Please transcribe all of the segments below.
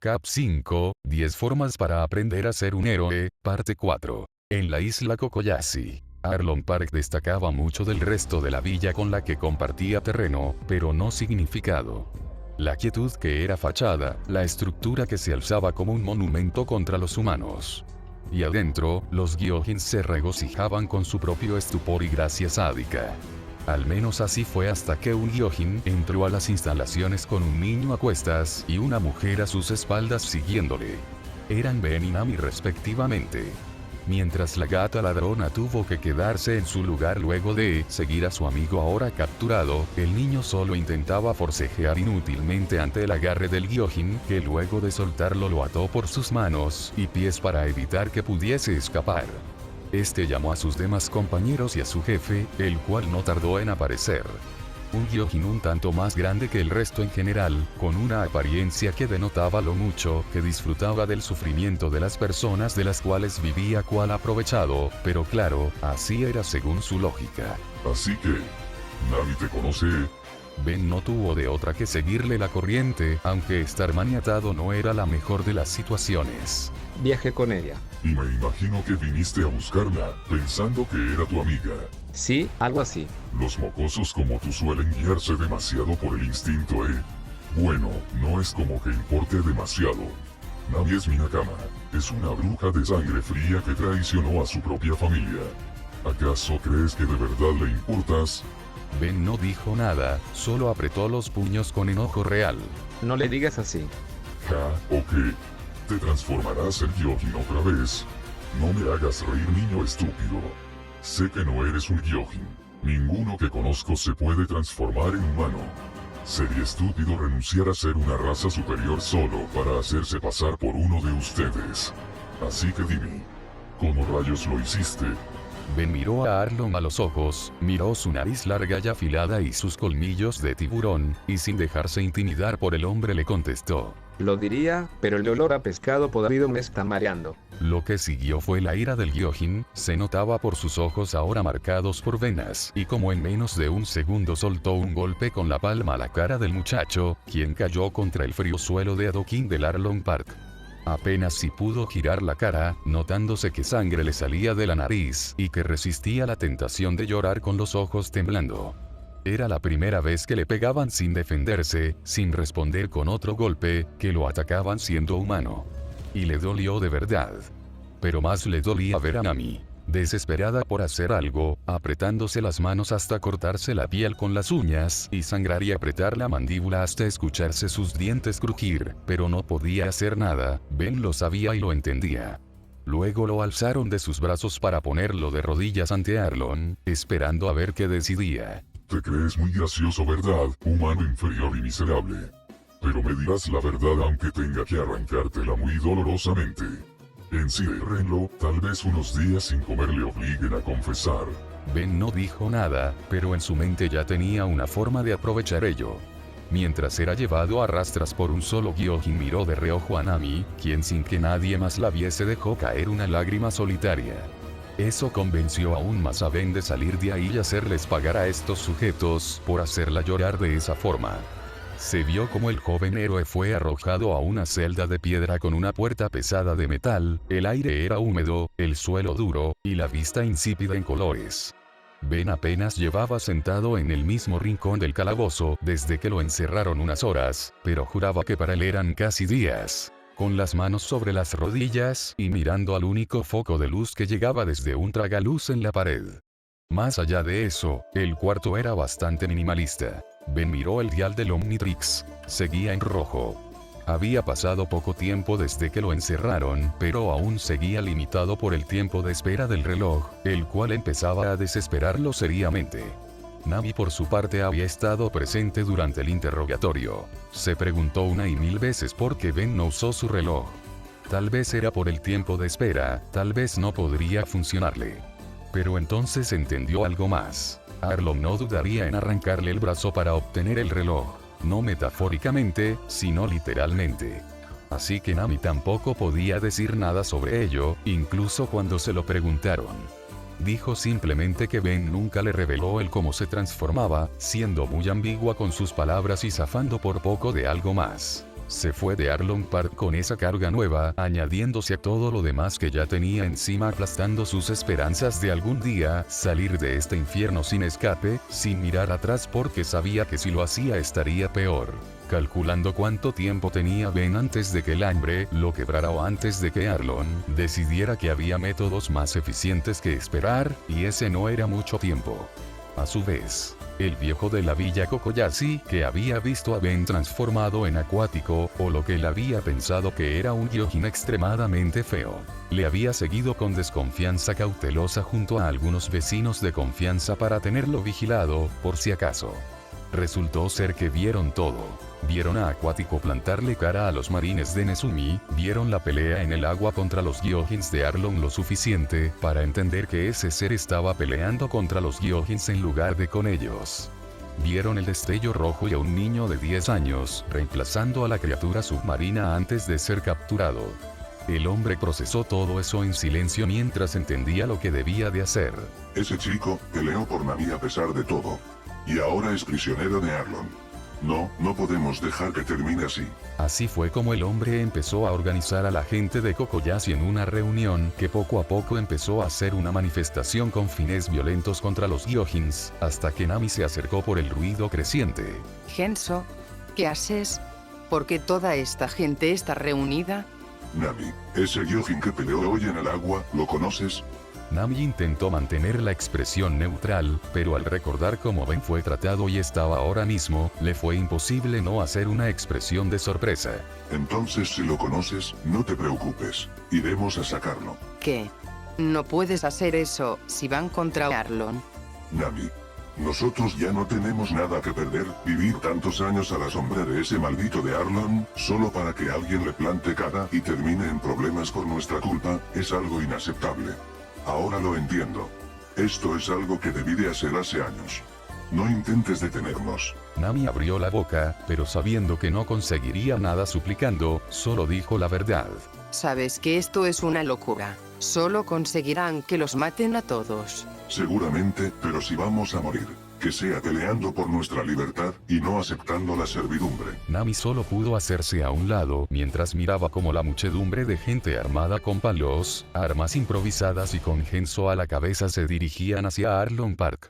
Cap 5, 10 formas para aprender a ser un héroe, parte 4. En la isla Kokoyashi, Arlong Park destacaba mucho del resto de la villa con la que compartía terreno, pero no significado. La quietud que era fachada, la estructura que se alzaba como un monumento contra los humanos. Y adentro, los gyojin se regocijaban con su propio estupor y gracia sádica. Al menos así fue hasta que un gyojin entró a las instalaciones con un niño a cuestas y una mujer a sus espaldas siguiéndole. Eran Ben y Nami respectivamente. Mientras la gata ladrona tuvo que quedarse en su lugar luego de seguir a su amigo ahora capturado, el niño solo intentaba forcejear inútilmente ante el agarre del gyojin, que luego de soltarlo lo ató por sus manos y pies para evitar que pudiese escapar. Este llamó a sus demás compañeros y a su jefe, el cual no tardó en aparecer. Un gyojin un tanto más grande que el resto en general, con una apariencia que denotaba lo mucho que disfrutaba del sufrimiento de las personas de las cuales vivía cual aprovechado, pero claro, así era según su lógica. Así que, Nami te conoce. Ben no tuvo de otra que seguirle la corriente, aunque estar maniatado no era la mejor de las situaciones. Viajé con ella. Y me imagino que viniste a buscarla, pensando que era tu amiga. Sí, algo así. Los mocosos como tú suelen guiarse demasiado por el instinto, ¿eh? Bueno, no es como que importe demasiado. Nami es mi nakama. Es una bruja de sangre fría que traicionó a su propia familia. ¿Acaso crees que de verdad le importas? Ben no dijo nada, solo apretó los puños con enojo real. No le digas así. ¿Ja? ¿O qué? ¿Te transformarás en gyojin otra vez? No me hagas reír, niño estúpido. Sé que no eres un gyojin. Ninguno que conozco se puede transformar en humano. Sería estúpido renunciar a ser una raza superior solo para hacerse pasar por uno de ustedes. Así que dime, ¿cómo rayos lo hiciste? Ben miró a Arlong a los ojos, miró su nariz larga y afilada y sus colmillos de tiburón, y sin dejarse intimidar por el hombre le contestó. Lo diría, pero el olor a pescado podrido me está mareando. Lo que siguió fue la ira del gyojin, se notaba por sus ojos ahora marcados por venas, y como en menos de un segundo soltó un golpe con la palma a la cara del muchacho, quien cayó contra el frío suelo de adoquín del Arlong Park. Apenas si pudo girar la cara, notándose que sangre le salía de la nariz, y que resistía la tentación de llorar con los ojos temblando. Era la primera vez que le pegaban sin defenderse, sin responder con otro golpe, que lo atacaban siendo humano. Y le dolió de verdad. Pero más le dolía ver a Nami, desesperada por hacer algo, apretándose las manos hasta cortarse la piel con las uñas y sangrar y apretar la mandíbula hasta escucharse sus dientes crujir, pero no podía hacer nada. Ben lo sabía y lo entendía. Luego lo alzaron de sus brazos para ponerlo de rodillas ante Arlong, esperando a ver qué decidía. Te crees muy gracioso, ¿verdad, humano inferior y miserable? Pero me dirás la verdad aunque tenga que arrancártela muy dolorosamente. Enciérrenlo, tal vez unos días sin comer le obliguen a confesar. Ben no dijo nada, pero en su mente ya tenía una forma de aprovechar ello. Mientras era llevado a rastras por un solo gyojin, miró de reojo a Nami, quien sin que nadie más la viese dejó caer una lágrima solitaria. Eso convenció aún más a Ben de salir de ahí y hacerles pagar a estos sujetos por hacerla llorar de esa forma. Se vio como el joven héroe fue arrojado a una celda de piedra con una puerta pesada de metal, el aire era húmedo, el suelo duro, y la vista insípida en colores. Ben apenas llevaba sentado en el mismo rincón del calabozo desde que lo encerraron unas horas, pero juraba que para él eran casi días. Con las manos sobre las rodillas y mirando al único foco de luz que llegaba desde un tragaluz en la pared. Más allá de eso, el cuarto era bastante minimalista. Ben miró el dial del Omnitrix. Seguía en rojo. Había pasado poco tiempo desde que lo encerraron, pero aún seguía limitado por el tiempo de espera del reloj, el cual empezaba a desesperarlo seriamente. Nami por su parte había estado presente durante el interrogatorio. Se preguntó una y mil veces por qué Ben no usó su reloj. Tal vez era por el tiempo de espera, tal vez no podría funcionarle. Pero entonces entendió algo más. Arlong no dudaría en arrancarle el brazo para obtener el reloj. No metafóricamente, sino literalmente. Así que Nami tampoco podía decir nada sobre ello, incluso cuando se lo preguntaron. Dijo simplemente que Ben nunca le reveló el cómo se transformaba, siendo muy ambigua con sus palabras y zafando por poco de algo más. Se fue de Arlong Park con esa carga nueva, añadiéndose a todo lo demás que ya tenía encima, aplastando sus esperanzas de algún día salir de este infierno sin escape, sin mirar atrás porque sabía que si lo hacía estaría peor. Calculando cuánto tiempo tenía Ben antes de que el hambre lo quebrara o antes de que Arlong decidiera que había métodos más eficientes que esperar, y ese no era mucho tiempo. A su vez, el viejo de la villa Kokoyashi, que había visto a Ben transformado en acuático, o lo que él había pensado que era un gyojin extremadamente feo, le había seguido con desconfianza cautelosa junto a algunos vecinos de confianza para tenerlo vigilado, por si acaso. Resultó ser que vieron todo. Vieron a Acuático plantarle cara a los marines de Nezumi, vieron la pelea en el agua contra los gyojins de Arlong lo suficiente para entender que ese ser estaba peleando contra los gyojins en lugar de con ellos. Vieron el destello rojo y a un niño de 10 años reemplazando a la criatura submarina antes de ser capturado. El hombre procesó todo eso en silencio mientras entendía lo que debía de hacer. Ese chico peleó por Nami a pesar de todo. Y ahora es prisionero de Arlong. No podemos dejar que termine así. Así fue como el hombre empezó a organizar a la gente de Kokoyashi en una reunión que poco a poco empezó a ser una manifestación con fines violentos contra los gyojins, hasta que Nami se acercó por el ruido creciente. Genso, ¿qué haces? ¿Por qué toda esta gente está reunida? Nami, ese gyojin que peleó hoy en el agua, ¿lo conoces? Nami intentó mantener la expresión neutral, pero al recordar cómo Ben fue tratado y estaba ahora mismo, le fue imposible no hacer una expresión de sorpresa. Entonces si lo conoces, no te preocupes. Iremos a sacarlo. ¿Qué? No puedes hacer eso si van contra Arlong. Nami, nosotros ya no tenemos nada que perder. Vivir tantos años a la sombra de ese maldito de Arlong, solo para que alguien le plante cara y termine en problemas por nuestra culpa, es algo inaceptable. Ahora lo entiendo. Esto es algo que debí de hacer hace años. No intentes detenernos. Nami abrió la boca, pero sabiendo que no conseguiría nada suplicando, solo dijo la verdad. Sabes que esto es una locura. Solo conseguirán que los maten a todos. Seguramente, pero si vamos a morir, que sea peleando por nuestra libertad y no aceptando la servidumbre. Nami solo pudo hacerse a un lado mientras miraba como la muchedumbre de gente armada con palos, armas improvisadas y con Genso a la cabeza se dirigían hacia Arlong Park.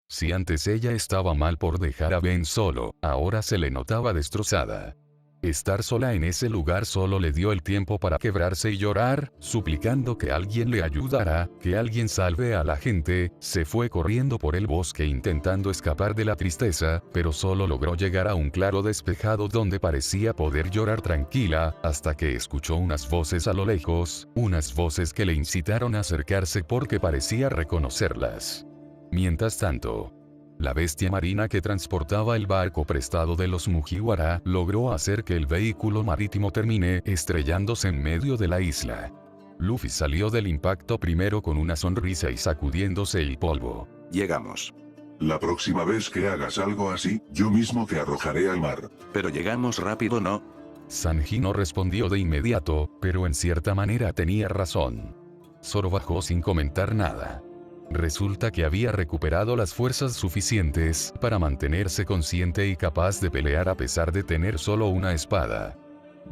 Si antes ella estaba mal por dejar a Ben solo, ahora se le notaba destrozada. Estar sola en ese lugar solo le dio el tiempo para quebrarse y llorar, suplicando que alguien le ayudara, que alguien salve a la gente. Se fue corriendo por el bosque intentando escapar de la tristeza, pero solo logró llegar a un claro despejado donde parecía poder llorar tranquila, hasta que escuchó unas voces a lo lejos, unas voces que le incitaron a acercarse porque parecía reconocerlas. Mientras tanto, la bestia marina que transportaba el barco prestado de los Mugiwara logró hacer que el vehículo marítimo termine estrellándose en medio de la isla. Luffy salió del impacto primero con una sonrisa y sacudiéndose el polvo. Llegamos. La próxima vez que hagas algo así, yo mismo te arrojaré al mar. Pero llegamos rápido, ¿no? Sanji no respondió de inmediato, pero en cierta manera tenía razón. Zoro bajó sin comentar nada. Resulta que había recuperado las fuerzas suficientes para mantenerse consciente y capaz de pelear a pesar de tener solo una espada.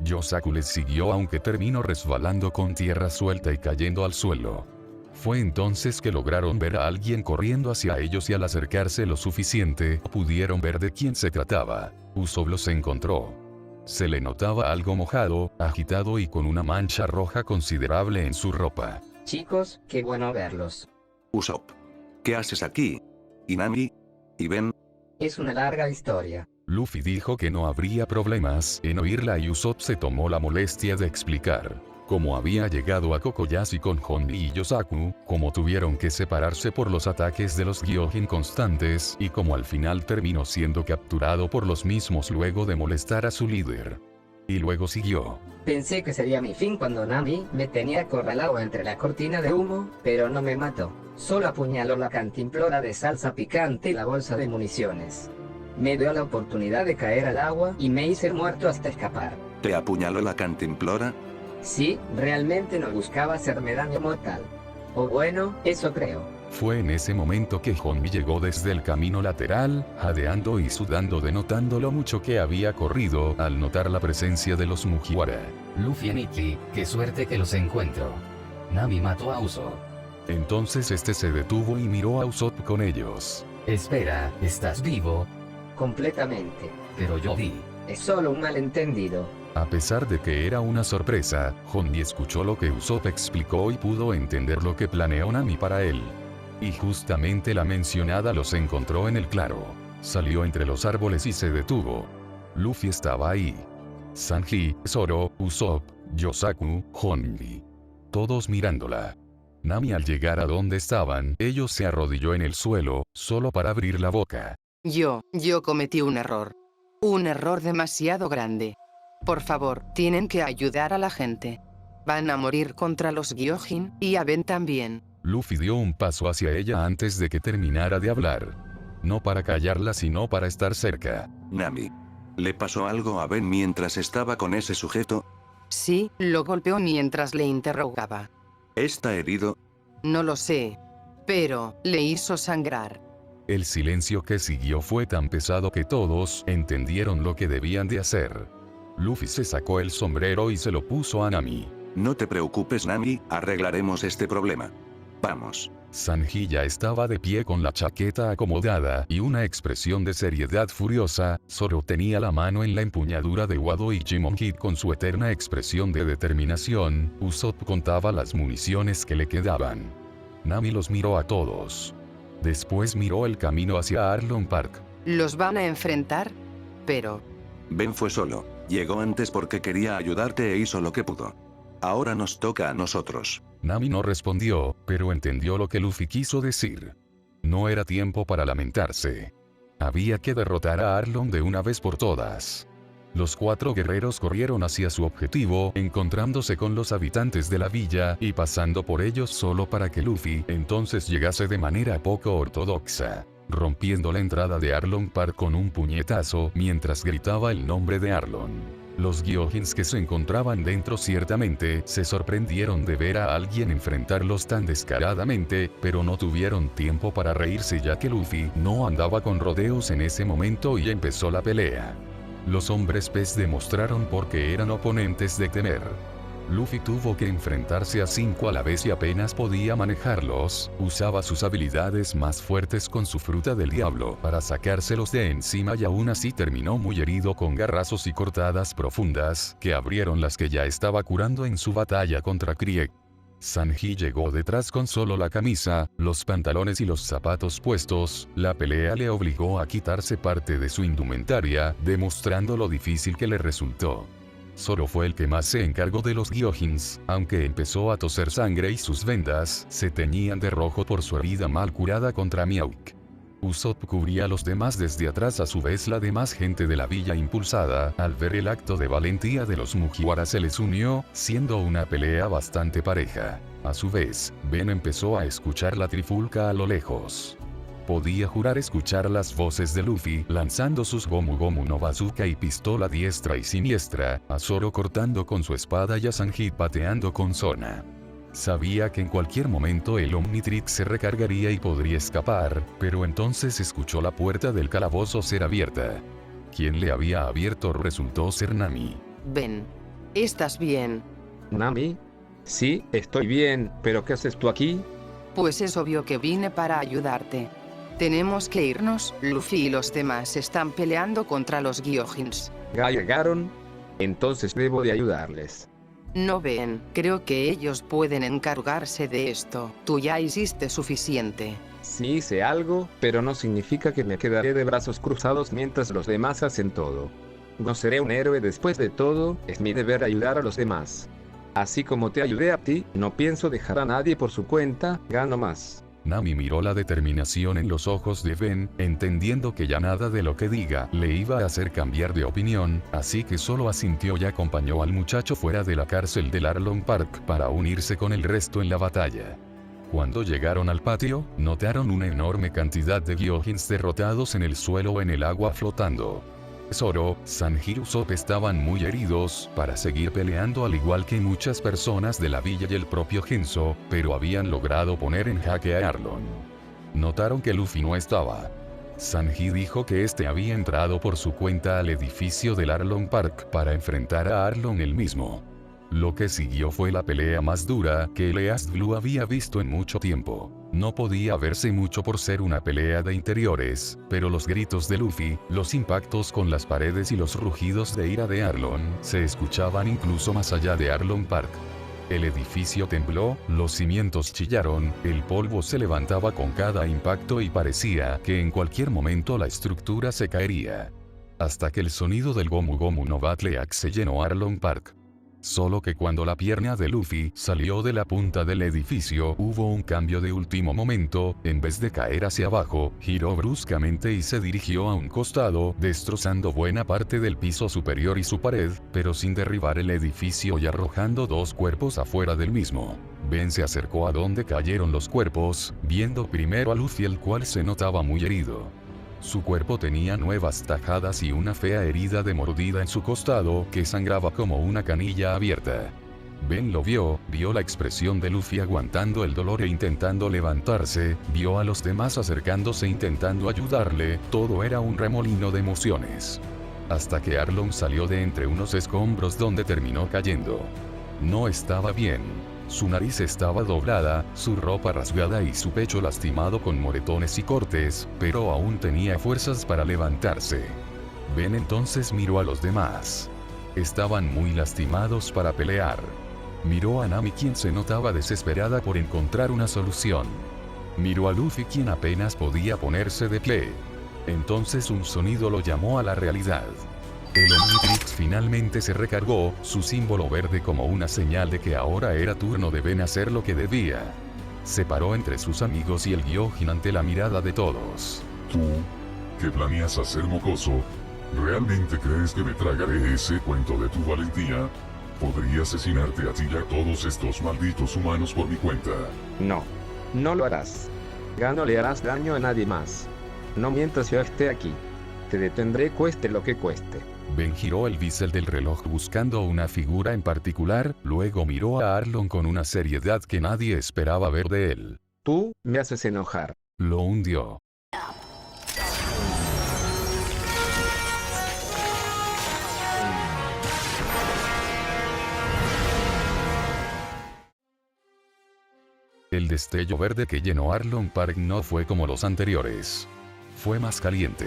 Yosaku les siguió aunque terminó resbalando con tierra suelta y cayendo al suelo. Fue entonces que lograron ver a alguien corriendo hacia ellos y al acercarse lo suficiente, pudieron ver de quién se trataba. Usopp los encontró. Se le notaba algo mojado, agitado y con una mancha roja considerable en su ropa. Chicos, qué bueno verlos. Usopp. ¿Qué haces aquí? ¿Y Nami? ¿Y Ben? Es una larga historia. Luffy dijo que no habría problemas en oírla y Usopp se tomó la molestia de explicar cómo había llegado a Kokoyashi con Honri y Yosaku, cómo tuvieron que separarse por los ataques de los Gyojin constantes y cómo al final terminó siendo capturado por los mismos luego de molestar a su líder. Y luego siguió. Pensé que sería mi fin cuando Nami me tenía acorralado entre la cortina de humo, pero no me mató. Solo apuñaló la cantimplora de salsa picante y la bolsa de municiones. Me dio la oportunidad de caer al agua y me hice muerto hasta escapar. ¿Te apuñaló la cantimplora? Sí, realmente no buscaba hacerme daño mortal. O bueno, eso creo. Fue en ese momento que Honmi llegó desde el camino lateral, jadeando y sudando denotando lo mucho que había corrido al notar la presencia de los Mugiwara. Luffy y Nikki, qué suerte que los encuentro. Nami mató a Usopp. Entonces este se detuvo y miró a Usopp con ellos. Espera, ¿estás vivo? Completamente. Pero yo vi. Es solo un malentendido. A pesar de que era una sorpresa, Honmi escuchó lo que Usopp explicó y pudo entender lo que planeó Nami para él. Y justamente la mencionada los encontró en el claro. Salió entre los árboles y se detuvo. Luffy estaba ahí. Sanji, Zoro, Usopp, Yosaku, Honmi. Todos mirándola. Nami al llegar a donde estaban, ellos se arrodilló en el suelo, solo para abrir la boca. Yo cometí un error. Un error demasiado grande. Por favor, tienen que ayudar a la gente. Van a morir contra los Gyojin, y a Ben también. Luffy dio un paso hacia ella antes de que terminara de hablar. No para callarla sino para estar cerca. Nami. ¿Le pasó algo a Ben mientras estaba con ese sujeto? Sí, lo golpeó mientras le interrogaba. ¿Está herido? No lo sé. Pero, le hizo sangrar. El silencio que siguió fue tan pesado que todos entendieron lo que debían de hacer. Luffy se sacó el sombrero y se lo puso a Nami. No te preocupes, Nami, arreglaremos este problema. Vamos. Sanji ya estaba de pie con la chaqueta acomodada y una expresión de seriedad furiosa. Zoro tenía la mano en la empuñadura de Wado y Jimon Kid con su eterna expresión de determinación. Usopp contaba las municiones que le quedaban. Nami los miró a todos. Después miró el camino hacia Arlong Park. ¿Los van a enfrentar? Pero... Ben fue solo. Llegó antes porque quería ayudarte e hizo lo que pudo. Ahora nos toca a nosotros. Nami no respondió, pero entendió lo que Luffy quiso decir. No era tiempo para lamentarse. Había que derrotar a Arlong de una vez por todas. Los 4 guerreros corrieron hacia su objetivo, encontrándose con los habitantes de la villa y pasando por ellos solo para que Luffy entonces llegase de manera poco ortodoxa, rompiendo la entrada de Arlong Park con un puñetazo mientras gritaba el nombre de Arlong. Los Gyojins que se encontraban dentro ciertamente se sorprendieron de ver a alguien enfrentarlos tan descaradamente, pero no tuvieron tiempo para reírse ya que Luffy no andaba con rodeos en ese momento y empezó la pelea. Los hombres pez demostraron por qué eran oponentes de temer. Luffy tuvo que enfrentarse a 5 a la vez y apenas podía manejarlos, usaba sus habilidades más fuertes con su fruta del diablo para sacárselos de encima y aún así terminó muy herido con garrazos y cortadas profundas que abrieron las que ya estaba curando en su batalla contra Krieg. Sanji llegó detrás con solo la camisa, los pantalones y los zapatos puestos. La pelea le obligó a quitarse parte de su indumentaria, demostrando lo difícil que le resultó. Zoro fue el que más se encargó de los Gyojins, aunque empezó a toser sangre y sus vendas se teñían de rojo por su herida mal curada contra Mihawk. Usopp cubría a los demás desde atrás, a su vez la demás gente de la villa impulsada, al ver el acto de valentía de los Mugiwara se les unió, siendo una pelea bastante pareja. A su vez, Ben empezó a escuchar la trifulca a lo lejos. Podía jurar escuchar las voces de Luffy lanzando sus Gomu Gomu no Bazooka y pistola diestra y siniestra, a Zoro cortando con su espada y a Sanji pateando con Sona. Sabía que en cualquier momento el Omnitrix se recargaría y podría escapar, pero entonces escuchó la puerta del calabozo ser abierta. Quien le había abierto resultó ser Nami. Ben, ¿estás bien? ¿Nami? Sí, estoy bien, pero ¿qué haces tú aquí? Pues es obvio que vine para ayudarte. Tenemos que irnos, Luffy y los demás están peleando contra los Gyojins. ¿Ya llegaron? Entonces debo de ayudarles. No ven, creo que ellos pueden encargarse de esto. Tú ya hiciste suficiente. Sí hice algo, pero no significa que me quedaré de brazos cruzados mientras los demás hacen todo. No seré un héroe después de todo, es mi deber ayudar a los demás. Así como te ayudé a ti, no pienso dejar a nadie por su cuenta, gano más. Nami miró la determinación en los ojos de Ben, entendiendo que ya nada de lo que diga le iba a hacer cambiar de opinión, así que solo asintió y acompañó al muchacho fuera de la cárcel del Arlong Park para unirse con el resto en la batalla. Cuando llegaron al patio, notaron una enorme cantidad de Gyojins derrotados en el suelo o en el agua flotando. Zoro, Sanji y Usopp estaban muy heridos para seguir peleando al igual que muchas personas de la villa y el propio Genso, pero habían logrado poner en jaque a Arlong. Notaron que Luffy no estaba. Sanji dijo que este había entrado por su cuenta al edificio del Arlong Park para enfrentar a Arlong él mismo. Lo que siguió fue la pelea más dura que el East Blue había visto en mucho tiempo. No podía verse mucho por ser una pelea de interiores, pero los gritos de Luffy, los impactos con las paredes y los rugidos de ira de Arlong se escuchaban incluso más allá de Arlong Park. El edificio tembló, los cimientos chillaron, el polvo se levantaba con cada impacto y parecía que en cualquier momento la estructura se caería. Hasta que el sonido del Gomu Gomu no Battle Axe se llenó Arlong Park. Solo que cuando la pierna de Luffy salió de la punta del edificio hubo un cambio de último momento, en vez de caer hacia abajo, giró bruscamente y se dirigió a un costado, destrozando buena parte del piso superior y su pared, pero sin derribar el edificio y arrojando dos cuerpos afuera del mismo. Ben se acercó a donde cayeron los cuerpos, viendo primero a Luffy el cual se notaba muy herido. Su cuerpo tenía nuevas tajadas y una fea herida de mordida en su costado que sangraba como una canilla abierta. Ben lo vio la expresión de Luffy aguantando el dolor e intentando levantarse, vio a los demás acercándose intentando ayudarle, todo era un remolino de emociones. Hasta que Arlong salió de entre unos escombros donde terminó cayendo. No estaba bien. Su nariz estaba doblada, su ropa rasgada y su pecho lastimado con moretones y cortes, pero aún tenía fuerzas para levantarse. Ben entonces miró a los demás. Estaban muy lastimados para pelear. Miró a Nami quien se notaba desesperada por encontrar una solución. Miró a Luffy quien apenas podía ponerse de pie. Entonces un sonido lo llamó a la realidad. El Omnitrix finalmente se recargó, su símbolo verde como una señal de que ahora era turno de Ben hacer lo que debía. Se paró entre sus amigos y el Gyojin ante la mirada de todos. ¿Tú? ¿Qué planeas hacer, mocoso? ¿Realmente crees que me tragaré ese cuento de tu valentía? Podría asesinarte a ti y a todos estos malditos humanos por mi cuenta. No. No lo harás. Ya no le harás daño a nadie más. No mientras yo esté aquí. Te detendré cueste lo que cueste. Ben giró el bisel del reloj buscando una figura en particular, luego miró a Arlong con una seriedad que nadie esperaba ver de él. Tú, me haces enojar. Lo hundió. El destello verde que llenó Arlong Park no fue como los anteriores. Fue más caliente,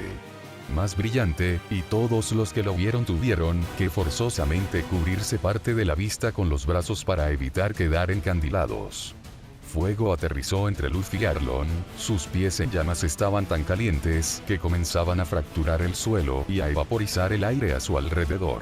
más brillante, y todos los que lo vieron tuvieron que forzosamente cubrirse parte de la vista con los brazos para evitar quedar encandilados. Fuego aterrizó entre Luffy y Arlong, sus pies en llamas estaban tan calientes que comenzaban a fracturar el suelo y a evaporizar el aire a su alrededor.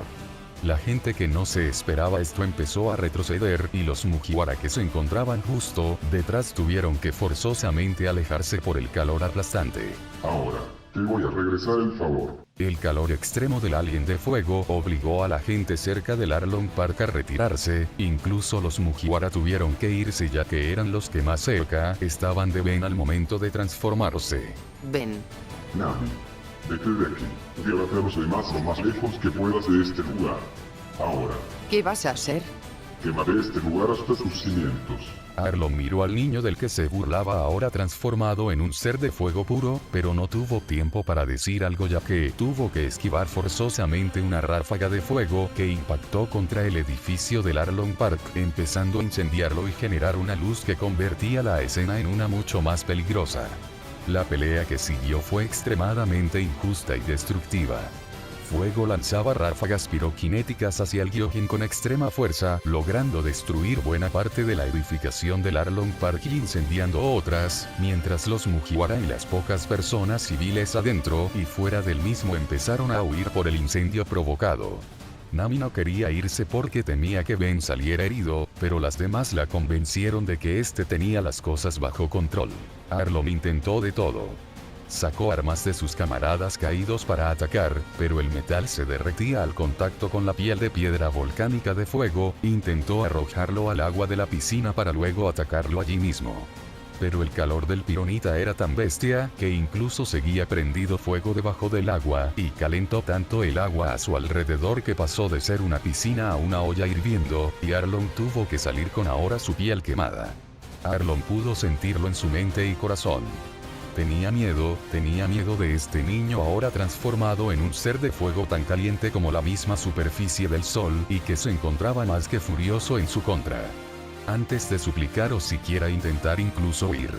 La gente que no se esperaba esto empezó a retroceder y los Mugiwara que se encontraban justo detrás tuvieron que forzosamente alejarse por el calor aplastante. Ahora, te voy a regresar el favor. El calor extremo del alien de fuego obligó a la gente cerca del Arlong Park a retirarse, incluso los Mugiwara tuvieron que irse ya que eran los que más cerca estaban de Ben al momento de transformarse. Ben. Nami, vete de aquí. Llévate a los demás lo más lejos que puedas de este lugar. Ahora, ¿Qué vas a hacer? quemaré este lugar hasta sus cimientos. Arlong miró al niño del que se burlaba ahora transformado en un ser de fuego puro, pero no tuvo tiempo para decir algo ya que tuvo que esquivar forzosamente una ráfaga de fuego que impactó contra el edificio del Arlong Park, empezando a incendiarlo y generar una luz que convertía la escena en una mucho más peligrosa. La pelea que siguió fue extremadamente injusta y destructiva. Fuego lanzaba ráfagas piroquinéticas hacia el Gyojin con extrema fuerza, logrando destruir buena parte de la edificación del Arlong Park y incendiando otras, mientras los Mugiwara y las pocas personas civiles adentro y fuera del mismo empezaron a huir por el incendio provocado. Nami no quería irse porque temía que Ben saliera herido, pero las demás la convencieron de que este tenía las cosas bajo control. Arlong intentó de todo. Sacó armas de sus camaradas caídos para atacar, pero el metal se derretía al contacto con la piel de piedra volcánica de fuego, intentó arrojarlo al agua de la piscina para luego atacarlo allí mismo. pero el calor del pironita era tan bestia que incluso seguía prendido fuego debajo del agua, y calentó tanto el agua a su alrededor que pasó de ser una piscina a una olla hirviendo, y Arlong tuvo que salir con ahora su piel quemada. Arlong pudo sentirlo en su mente y corazón. Tenía miedo de este niño ahora transformado en un ser de fuego tan caliente como la misma superficie del sol, y que se encontraba más que furioso en su contra. Antes de suplicar o siquiera intentar incluso huir,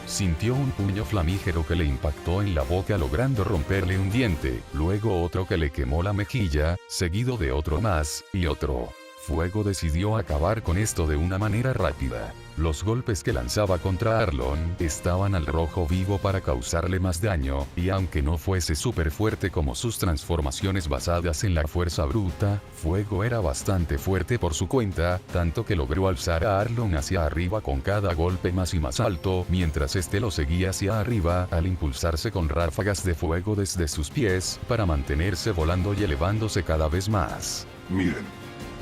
sintió un puño flamígero que le impactó en la boca logrando romperle un diente, luego otro que le quemó la mejilla, seguido de otro más, y otro. Fuego decidió acabar con esto de una manera rápida. Los golpes que lanzaba contra Arlong estaban al rojo vivo para causarle más daño, y aunque no fuese súper fuerte como sus transformaciones basadas en la fuerza bruta, Fuego era bastante fuerte por su cuenta, tanto que logró alzar a Arlong hacia arriba con cada golpe más y más alto, mientras este lo seguía hacia arriba al impulsarse con ráfagas de fuego desde sus pies, para mantenerse volando y elevándose cada vez más. Miren,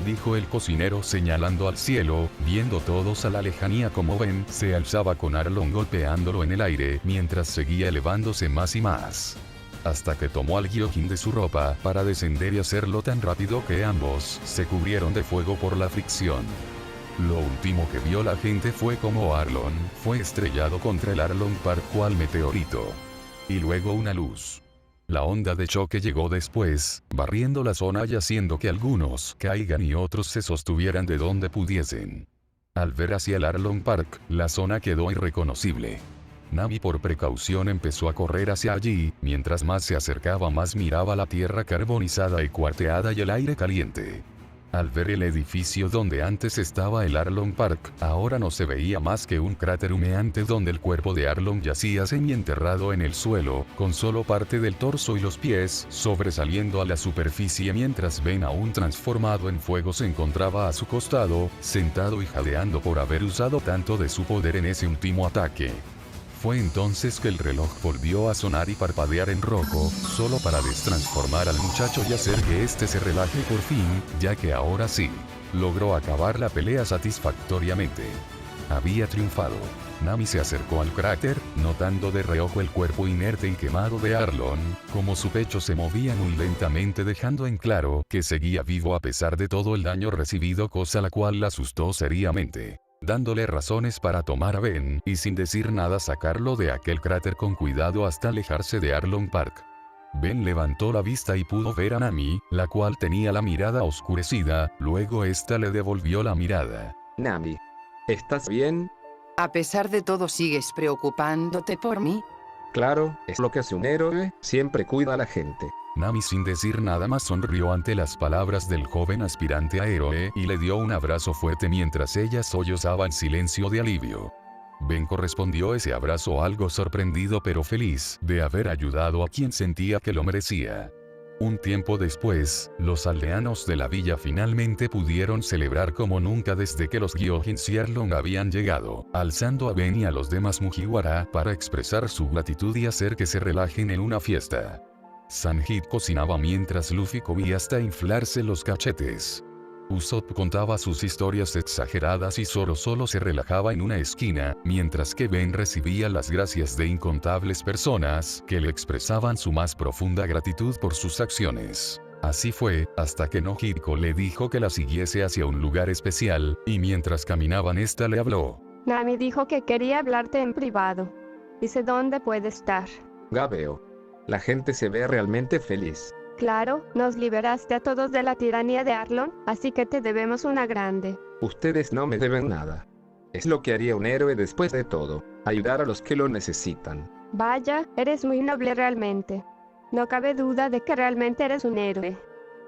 Dijo el cocinero señalando al cielo, viendo todos a la lejanía como ven, se alzaba con Arlong golpeándolo en el aire, mientras seguía elevándose más y más. Hasta que tomó al Gyojin de su ropa, para descender y hacerlo tan rápido que ambos se cubrieron de fuego por la fricción. Lo último que vio la gente fue como Arlong fue estrellado contra el Arlong Park cual meteorito. Y luego una luz. La onda de choque llegó después, barriendo la zona y haciendo que algunos caigan y otros se sostuvieran de donde pudiesen. Al ver hacia el Arlong Park, la zona quedó irreconocible. Nami por precaución empezó a correr hacia allí, mientras más se acercaba más miraba la tierra carbonizada y cuarteada y el aire caliente. Al ver el edificio donde antes estaba el Arlong Park, ahora no se veía más que un cráter humeante donde el cuerpo de Arlong yacía semienterrado en el suelo, con solo parte del torso y los pies sobresaliendo a la superficie, mientras Ben, aún transformado en fuego, se encontraba a su costado, sentado y jadeando por haber usado tanto de su poder en ese último ataque. Fue entonces que el reloj volvió a sonar y parpadear en rojo, solo para destransformar al muchacho y hacer que éste se relaje por fin, ya que ahora sí, logró acabar la pelea satisfactoriamente. Había triunfado. Nami se acercó al cráter, notando de reojo el cuerpo inerte y quemado de Arlong, como su pecho se movía muy lentamente, dejando en claro que seguía vivo a pesar de todo el daño recibido, cosa la cual la asustó seriamente. Dándole razones para tomar a Ben, y sin decir nada sacarlo de aquel cráter con cuidado hasta alejarse de Arlong Park. Ben levantó la vista y pudo ver a Nami, la cual tenía la mirada oscurecida, luego esta le devolvió la mirada. Nami, ¿estás bien? A pesar de todo, ¿sigues preocupándote por mí? Claro, es lo que hace un héroe, siempre cuida a la gente. Nami sin decir nada más sonrió ante las palabras del joven aspirante a héroe y le dio un abrazo fuerte mientras ella sollozaba en silencio de alivio. Ben correspondió ese abrazo algo sorprendido pero feliz de haber ayudado a quien sentía que lo merecía. Un tiempo después, los aldeanos de la villa finalmente pudieron celebrar como nunca desde que los Gyojin y Arlong habían llegado, alzando a Ben y a los demás Mugiwara para expresar su gratitud y hacer que se relajen en una fiesta. Sanjit cocinaba mientras Luffy comía hasta inflarse los cachetes. Usopp contaba sus historias exageradas y Zoro solo se relajaba en una esquina, mientras que Ben recibía las gracias de incontables personas que le expresaban su más profunda gratitud por sus acciones. Así fue, hasta que Nojiko le dijo que la siguiese hacia un lugar especial, y mientras caminaban esta le habló. Nami dijo que quería hablarte en privado. Dice dónde puede estar. Gabeo. La gente se ve realmente feliz. Claro, nos liberaste a todos de la tiranía de Arlong, así que te debemos una grande. Ustedes no me deben nada. Es lo que haría un héroe después de todo, ayudar a los que lo necesitan. Vaya, eres muy noble realmente. No cabe duda de que realmente eres un héroe.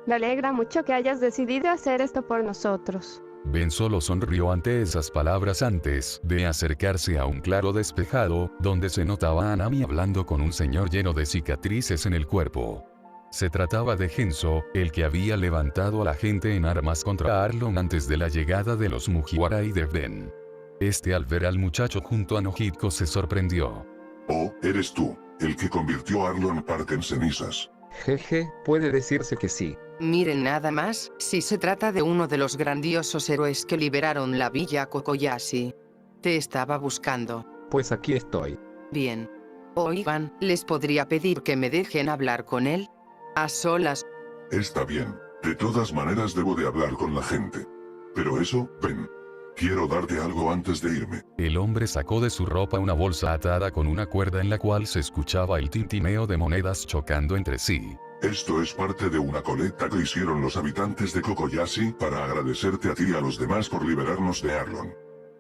Me alegra mucho que hayas decidido hacer esto por nosotros. Ben solo sonrió ante esas palabras antes de acercarse a un claro despejado, donde se notaba a Nami hablando con un señor lleno de cicatrices en el cuerpo. Se trataba de Genso, el que había levantado a la gente en armas contra Arlong antes de la llegada de los Mugiwara y de Ben. Este, al ver al muchacho junto a Nojiko, se sorprendió. Oh, eres tú, el que convirtió a Arlong Park en cenizas. Jeje, puede decirse que sí. Miren nada más, si se trata de uno de los grandiosos héroes que liberaron la villa Kokoyashi. Te estaba buscando. pues aquí estoy. Bien. Oigan, ¿les podría pedir que me dejen hablar con él? A solas. Está bien. De todas maneras debo de hablar con la gente. Pero eso, ven. Quiero darte algo antes de irme. El hombre sacó de su ropa una bolsa atada con una cuerda en la cual se escuchaba el tintineo de monedas chocando entre sí. Esto es parte de una colecta que hicieron los habitantes de Kokoyashi para agradecerte a ti y a los demás por liberarnos de Arlon.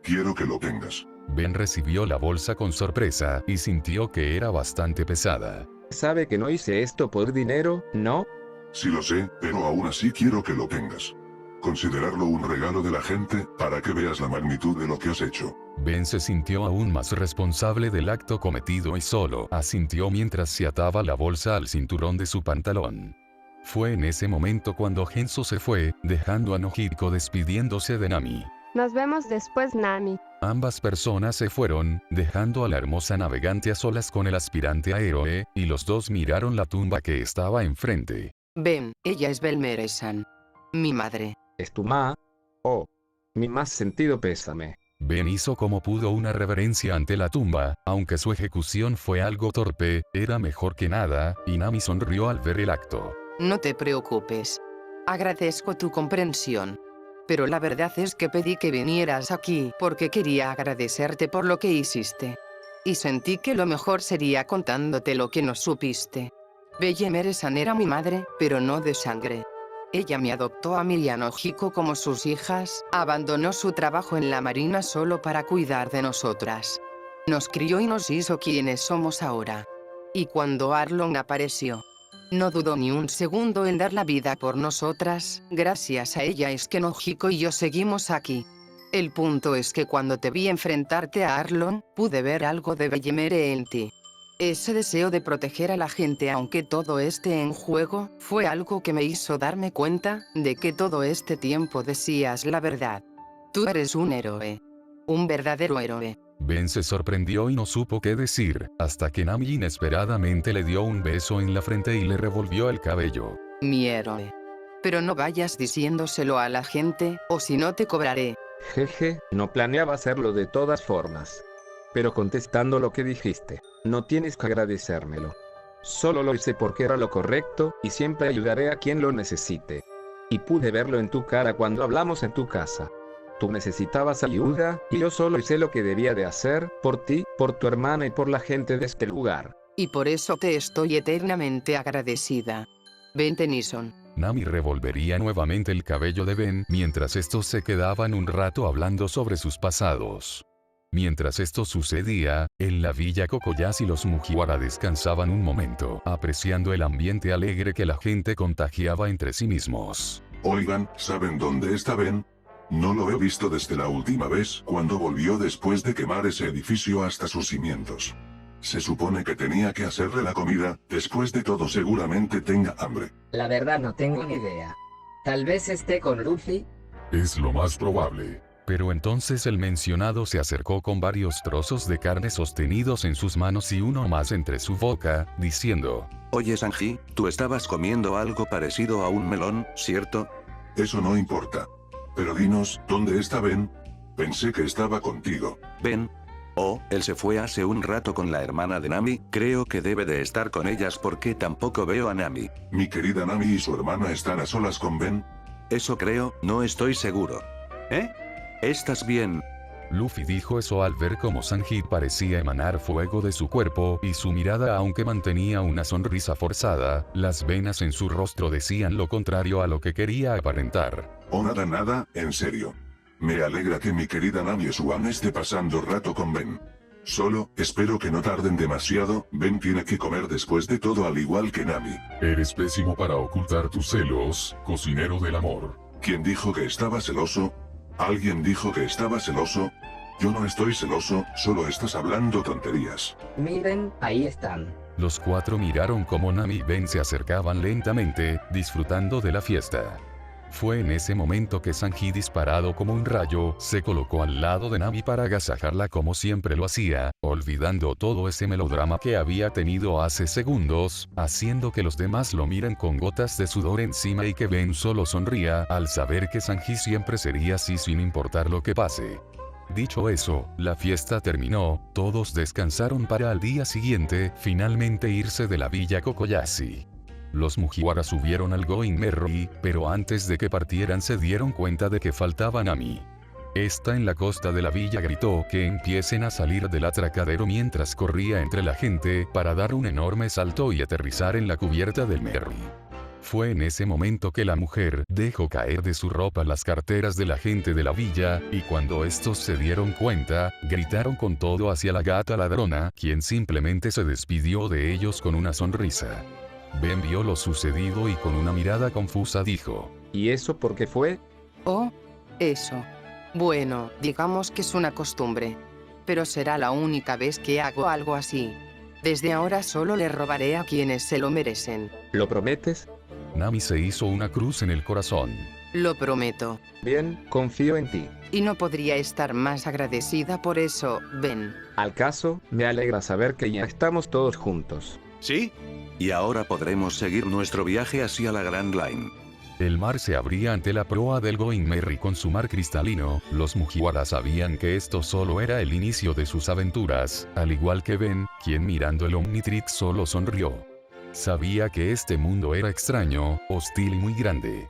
Quiero que lo tengas. Ben recibió la bolsa con sorpresa y sintió que era bastante pesada. ¿Sabe que no hice esto por dinero, no? Sí lo sé, pero aún así quiero que lo tengas. Considerarlo un regalo de la gente, para que veas la magnitud de lo que has hecho. Ben se sintió aún más responsable del acto cometido y solo asintió mientras se ataba la bolsa al cinturón de su pantalón. Fue en ese momento cuando Genso se fue, dejando a Nohiko despidiéndose de Nami. Nos vemos después, Nami. Ambas personas se fueron, dejando a la hermosa navegante a solas con el aspirante a héroe, y los dos miraron la tumba que estaba enfrente. Ven, ella es Belmere-san. Mi madre. ¿Es tu ma? Oh. Mi más sentido pésame. Ben hizo como pudo una reverencia ante la tumba, aunque su ejecución fue algo torpe, era mejor que nada, y Nami sonrió al ver el acto. No te preocupes. Agradezco tu comprensión. Pero la verdad es que pedí que vinieras aquí porque quería agradecerte por lo que hiciste. Y sentí que lo mejor sería contándote lo que no supiste. Bellemere-san era mi madre, pero no de sangre. Ella me adoptó a mí y a Nohiko como sus hijas, abandonó su trabajo en la marina solo para cuidar de nosotras. Nos crió y nos hizo quienes somos ahora. Y cuando Arlon apareció, no dudó ni un segundo en dar la vida por nosotras, gracias a ella es que Nohiko y yo seguimos aquí. El punto es que cuando te vi enfrentarte a Arlon, pude ver algo de Bellemere en ti. Ese deseo de proteger a la gente aunque todo esté en juego, fue algo que me hizo darme cuenta de que todo este tiempo decías la verdad. Tú eres un héroe. Un verdadero héroe. Ben se sorprendió y no supo qué decir, hasta que Nami inesperadamente le dio un beso en la frente y le revolvió el cabello. Mi héroe. Pero no vayas diciéndoselo a la gente, o si no te cobraré. Jeje, no planeaba hacerlo de todas formas. Pero contestando lo que dijiste, no tienes que agradecérmelo. Solo lo hice porque era lo correcto, y siempre ayudaré a quien lo necesite. Y pude verlo en tu cara cuando hablamos en tu casa. Tú necesitabas ayuda, y yo solo hice lo que debía de hacer, por ti, por tu hermana y por la gente de este lugar. Y por eso te estoy eternamente agradecida. Ben Tennyson. Nami revolvería nuevamente el cabello de Ben mientras estos se quedaban un rato hablando sobre sus pasados. Mientras esto sucedía, en la villa Kokoyashi los Mugiwara descansaban un momento, apreciando el ambiente alegre que la gente contagiaba entre sí mismos. Oigan, ¿saben dónde está Ben? No lo he visto desde la última vez, cuando volvió después de quemar ese edificio hasta sus cimientos. Se supone que tenía que hacerle la comida, después de todo seguramente tenga hambre. La verdad no tengo ni idea. Tal vez esté con Luffy. Es lo más probable. Pero entonces el mencionado se acercó con varios trozos de carne sostenidos en sus manos y uno más entre su boca, diciendo: Oye Sanji, tú estabas comiendo algo parecido a un melón, ¿cierto? Eso no importa. Pero dinos, ¿dónde está Ben? Pensé que estaba contigo. Ben. Oh, él se fue hace un rato con la hermana de Nami, creo que debe de estar con ellas porque tampoco veo a Nami. Mi querida Nami y su hermana están a solas con Ben. Eso creo, no estoy seguro. ¿Eh? ¿Estás bien? Luffy dijo eso al ver cómo Sanji parecía emanar fuego de su cuerpo y su mirada, aunque mantenía una sonrisa forzada, las venas en su rostro decían lo contrario a lo que quería aparentar. Oh nada, en serio. Me alegra que mi querida Nami Swan esté pasando rato con Ben. Solo, espero que no tarden demasiado, Ben tiene que comer después de todo al igual que Nami. Eres pésimo para ocultar tus celos, cocinero del amor. ¿Quién dijo que estaba celoso? ¿Alguien dijo que estaba celoso? Yo no estoy celoso, solo estás hablando tonterías. Miren, ahí están. Los cuatro miraron cómo Nami y Ben se acercaban lentamente, disfrutando de la fiesta. Fue en ese momento que Sanji, disparado como un rayo, se colocó al lado de Nami para agasajarla como siempre lo hacía, olvidando todo ese melodrama que había tenido hace segundos, haciendo que los demás lo miren con gotas de sudor encima y que Ben solo sonría al saber que Sanji siempre sería así sin importar lo que pase. Dicho eso, la fiesta terminó, todos descansaron para al día siguiente, finalmente irse de la villa Kokoyashi. Los Mugiwara subieron al Going Merry, pero antes de que partieran se dieron cuenta de que faltaba Nami. Esta en la costa de la villa gritó que empiecen a salir del atracadero mientras corría entre la gente para dar un enorme salto y aterrizar en la cubierta del Merry. Fue en ese momento que la mujer dejó caer de su ropa las carteras de la gente de la villa, y cuando estos se dieron cuenta, gritaron con todo hacia la gata ladrona, quien simplemente se despidió de ellos con una sonrisa. Ben vio lo sucedido y con una mirada confusa dijo: ¿Y eso por qué fue? Oh, eso. Bueno, digamos que es una costumbre. Pero será la única vez que hago algo así. Desde ahora solo le robaré a quienes se lo merecen. ¿Lo prometes? Nami se hizo una cruz en el corazón. Lo prometo. Bien, confío en ti. Y no podría estar más agradecida por eso, Ben. Al caso, me alegra saber que ya estamos todos juntos. ¿Sí? Y ahora podremos seguir nuestro viaje hacia la Grand Line. El mar se abría ante la proa del Going Merry con su mar cristalino. Los Mugiwara sabían que esto solo era el inicio de sus aventuras, al igual que Ben, quien mirando el Omnitrix solo sonrió. Sabía que este mundo era extraño, hostil y muy grande.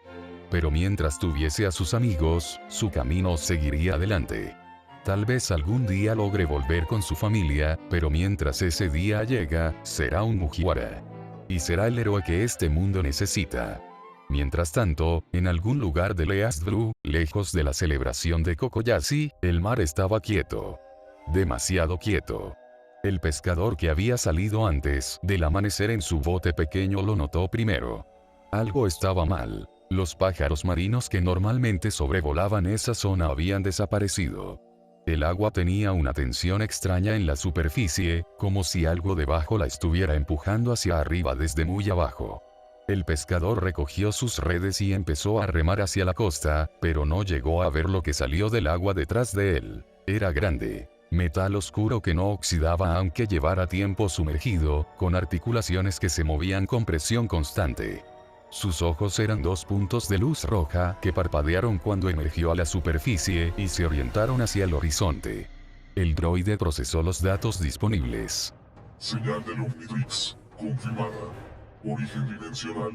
Pero mientras tuviese a sus amigos, su camino seguiría adelante. Tal vez algún día logre volver con su familia, pero mientras ese día llega, será un Mugiwara. Y será el héroe que este mundo necesita. Mientras tanto, en algún lugar de East Blue, lejos de la celebración de Kokoyashi, el mar estaba quieto. Demasiado quieto. El pescador que había salido antes del amanecer en su bote pequeño lo notó primero. Algo estaba mal. Los pájaros marinos que normalmente sobrevolaban esa zona habían desaparecido. El agua tenía una tensión extraña en la superficie, como si algo debajo la estuviera empujando hacia arriba desde muy abajo. El pescador recogió sus redes y empezó a remar hacia la costa, pero no llegó a ver lo que salió del agua detrás de él. Era grande. Metal oscuro que no oxidaba aunque llevara tiempo sumergido, con articulaciones que se movían con presión constante. Sus ojos eran dos puntos de luz roja que parpadearon cuando emergió a la superficie y se orientaron hacia el horizonte. El droide procesó los datos disponibles. Señal del Omnitrix confirmada. Origen dimensional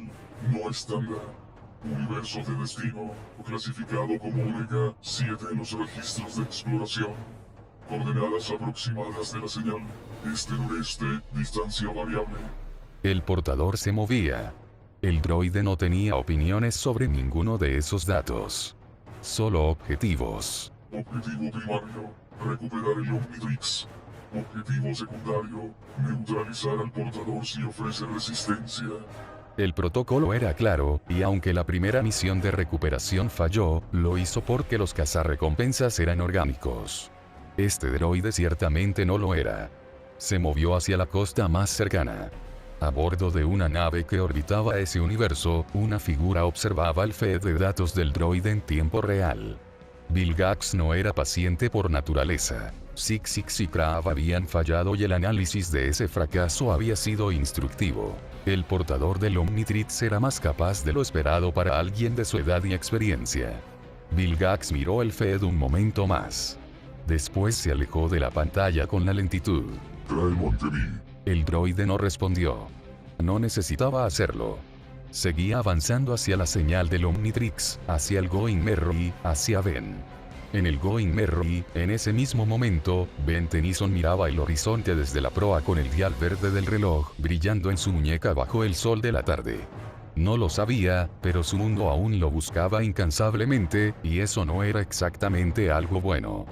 no estándar. Universo de destino clasificado como Omega 7 en los registros de exploración. Coordenadas aproximadas de la señal. Este-noreste, distancia variable. El portador se movía. El droide no tenía opiniones sobre ninguno de esos datos. Solo objetivos. Objetivo primario, recuperar el Omnitrix. Objetivo secundario, neutralizar al portador si ofrece resistencia. El protocolo era claro, y aunque la primera misión de recuperación falló, lo hizo porque los cazarrecompensas eran orgánicos. Este droide ciertamente no lo era. Se movió hacia la costa más cercana. A bordo de una nave que orbitaba ese universo, una figura observaba el feed de datos del droide en tiempo real. Vilgax no era paciente por naturaleza. Six y Krav habían fallado y el análisis de ese fracaso había sido instructivo. El portador del Omnitrix era más capaz de lo esperado para alguien de su edad y experiencia. Vilgax miró el feed un momento más. Después se alejó de la pantalla con la lentitud. Trae Montevi. El droide no respondió. No necesitaba hacerlo. Seguía avanzando hacia la señal del Omnitrix, hacia el Going Merry, hacia Ben. En el Going Merry, en ese mismo momento, Ben Tennyson miraba el horizonte desde la proa con el dial verde del reloj brillando en su muñeca bajo el sol de la tarde. No lo sabía, pero su mundo aún lo buscaba incansablemente, y eso no era exactamente algo bueno.